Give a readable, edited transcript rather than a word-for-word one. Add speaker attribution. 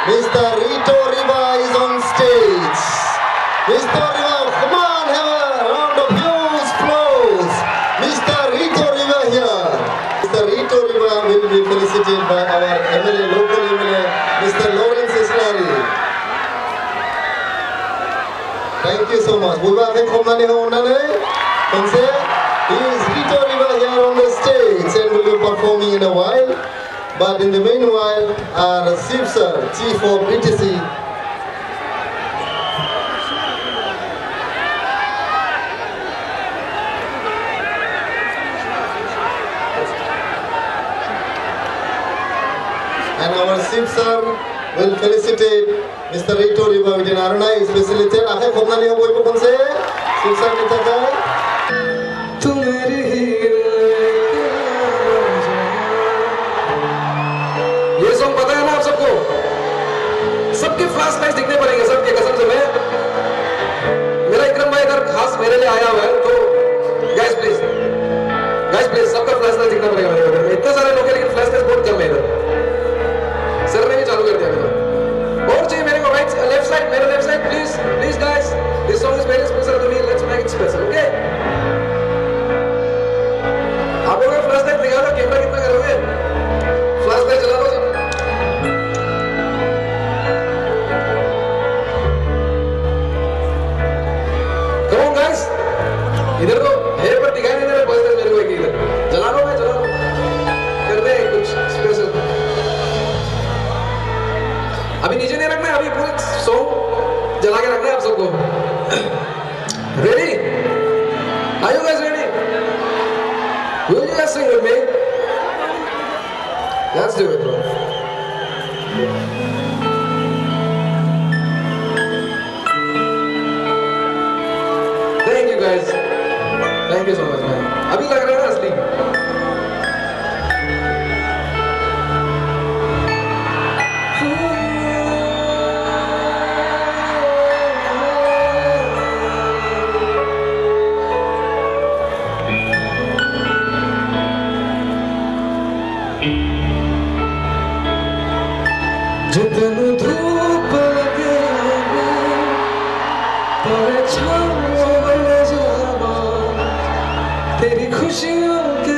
Speaker 1: Mr. Rito Riba is on stage. Mr. Riba, come on, have a round of applause. Mr. Rito Riba here. Mr. Rito Riba will be felicitated by our MLA, local MLA, Mr. Lawrence Islari. Thank you so much. He is Rito Riba here on the stage and will be performing in a while. But in the meanwhile, our Chief Sir, Chief of BTC, and our Chief Sir will felicitate Mr. Rito Riba with an Aruna, especially tell Ahe Khomnani ho boy ko se Chief Sir ne taka
Speaker 2: ये song पता है ना आप सबको? सबके flash lights दिखने पड़ेंगे, सबके कसम से। मैं मेरा इकरम भाई इधर खास मेरे लिए आया हुआ है, तो गाइस प्लीज सबका फ्लैश लाइट दिखना पड़ेगा मेरे घर में। इतने सारे लोग हैं लेकिन फ्लैश लाइट बहुत कम है इधर। सर ने भी चालू कर दिया मेरा। और चाहिए मेरे को राइट लेफ्ट साइड, मेरे left side please guys, this song is very special to me, let's make it special, okay? आप लोग फ्लैश लाइट दिखा दो, कैमरा कितना करोगे? फ्लैश लाइट चला दो। कम ऑन गाइस, इधर तो है पर दिखाई नहीं दे रहा, बस मेरे को एक इधर जला लो, मैं जला लो, करते हैं कुछ स्पेशल। अभी नीचे नहीं रखना है, अभी पूरे सॉन्ग जला के रखना है आप सबको। Ready? Are you guys ready? Will you guys sing with me? Let's do it, bro. Thank you guys. Thank you so much, man. अभी लग रहा है ना असली? जितन धूप लगे पर छाँव बन जावा, तेरी खुशियों के